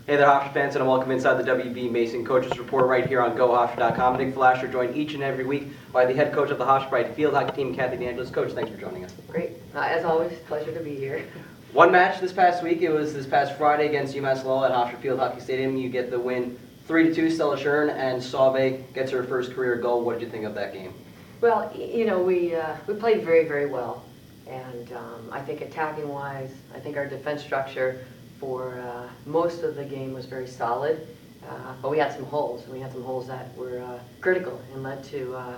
Hey there, Hofstra fans, and welcome inside the WB Mason Coaches Report right here on GoHofstra.com. Nick Flasher joined each and every week by the head coach of the Hofstra field hockey team, Kari Angelis. Coach, thanks for joining us. Great. As always, pleasure to be here. One match this past week. It was this past Friday against UMass Lowell at Hofstra Field Hockey Stadium. You get the win 3-2. Stella Schern and Sauve gets her first career goal. What did you think of that game? Well, you know, we played very, very well. And I think attacking-wise, I think our defense structure for most of the game was very solid. But we had some holes. We had some holes that were critical and led to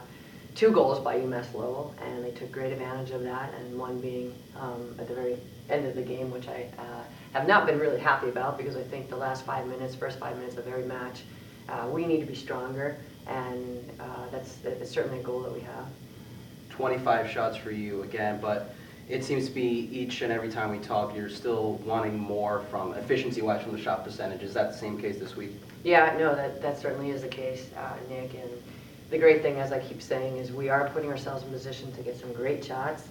2 goals by UMass Lowell, and they took great advantage of that, and one being at the very end of the game, which I have not been really happy about, because I think the first 5 minutes of every match, we need to be stronger, and that's certainly a goal that we have. 25 shots for you again, but it seems to be each and every time we talk, you're still wanting more from efficiency-wise from the shot percentage. Is that the same case this week? Yeah, no, that certainly is the case, Nick. And the great thing, as I keep saying, is we are putting ourselves in position to get some great shots,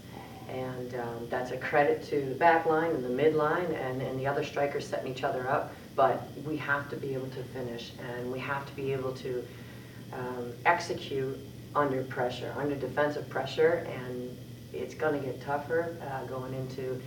and that's a credit to the back line and the mid line and the other strikers setting each other up. But we have to be able to finish, and we have to be able to execute under pressure, under defensive pressure, and it's going to get tougher going into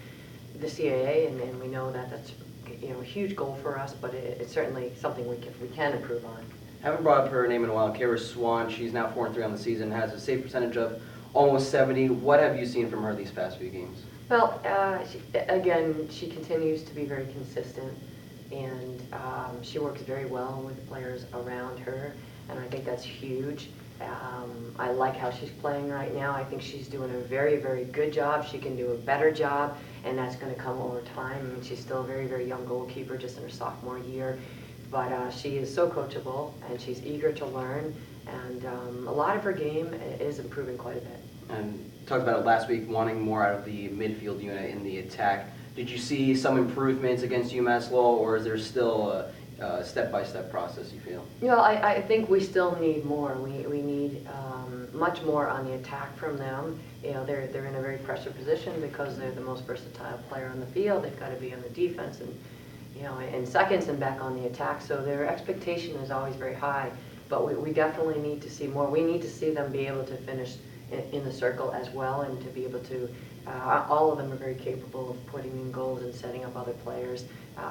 the CAA, and we know that that's a huge goal for us, but it's certainly something we can improve on. Haven't brought up her name in a while. Kari Swan, she's now 4-3 on the season, has a save percentage of almost 70. What have you seen from her these past few games? Well, she continues to be very consistent, and she works very well with the players around her, and I think that's huge. I like how she's playing right now. I think she's doing a very, very good job. She can do a better job, and that's going to come over time. I mean, she's still a very, very young goalkeeper, just in her sophomore year. But she is so coachable, and she's eager to learn, and a lot of her game is improving quite a bit. And talked about it last week, wanting more out of the midfield unit in the attack. Did you see some improvements against UMass Lowell, or is there still a step-by-step process, you feel? You know, I think we still need more. We need much more on the attack from them. You know, they're in a very pressure position because they're the most versatile player on the field. They've got to be on the defense and, in seconds and back on the attack. So their expectation is always very high. But we definitely need to see more. We need to see them be able to finish in the circle as well, and to be able to, all of them are very capable of putting in goals and setting up other players.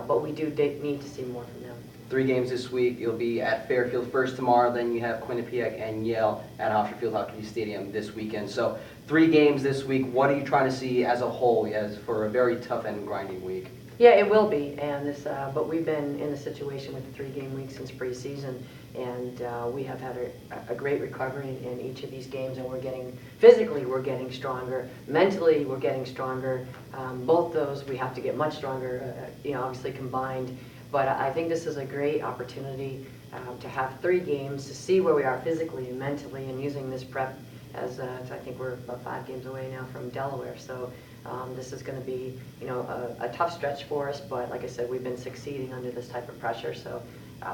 But we do need to see more from them. 3 games this week. You'll be at Fairfield first tomorrow, then you have Quinnipiac and Yale at Hofstra Field Hockey Stadium this weekend. So 3 games this week. What are you trying to see as a whole, as for a very tough and grinding week? Yeah, it will be, and but we've been in a situation with the 3-game week since preseason, and we have had a great recovery in each of these games, and physically we're getting stronger, mentally we're getting stronger. Both those we have to get much stronger, obviously combined. But I think this is a great opportunity to have 3 games to see where we are physically and mentally, and using this prep as I think we're about 5 games away now from Delaware. So this is going to be a tough stretch for us, but like I said, we've been succeeding under this type of pressure, so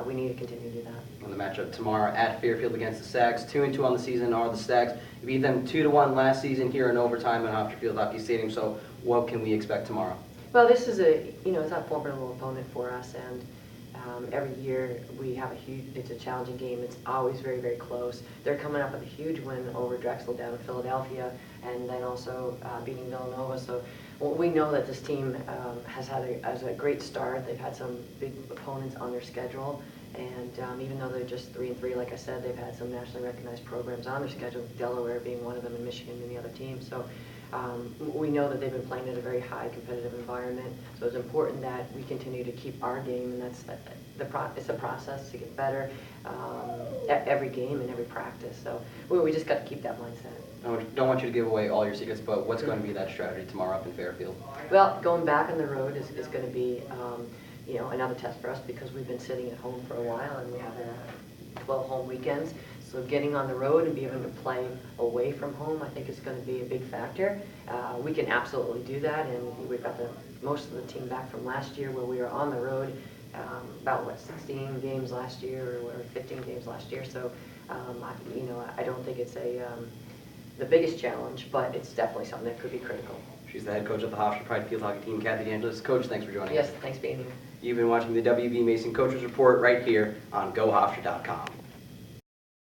we need to continue to do that. On the matchup tomorrow at Fairfield against the Stags, 2-2 on the season are the Stags. You beat them 2-1 last season here in overtime at Hofstra Field Hockey Stadium. So what can we expect tomorrow? Well, this is it's a formidable opponent for us, and every year we have it's a challenging game. It's always very, very close. They're coming up with a huge win over Drexel down in Philadelphia, and then also beating Villanova. So we know that this team has had a great start. They've had some big opponents on their schedule, and even though they're just 3-3, like I said, they've had some nationally recognized programs on their schedule, Delaware being one of them, and Michigan being the other team. So we know that they've been playing in a very high competitive environment, so it's important that we continue to keep our game, and it's a process to get better every game and every practice. So we just got to keep that mindset. I don't want you to give away all your secrets, but what's going to be that strategy tomorrow up in Fairfield? Well, going back on the road is going to be another test for us, because we've been sitting at home for a while, and we have 12 home weekends. So getting on the road and being able to play away from home, I think is going to be a big factor. We can absolutely do that, and we've got most of the team back from last year, where we were on the road about 16 games last year, or 15 games last year. So I don't think it's the biggest challenge, but it's definitely something that could be critical. She's the head coach of the Hofstra Field Hockey team, Kari Angelis. Coach, thanks for joining us. Yes, thanks for being here. You've been watching the WB Mason Coaches Report right here on GoHofstra.com.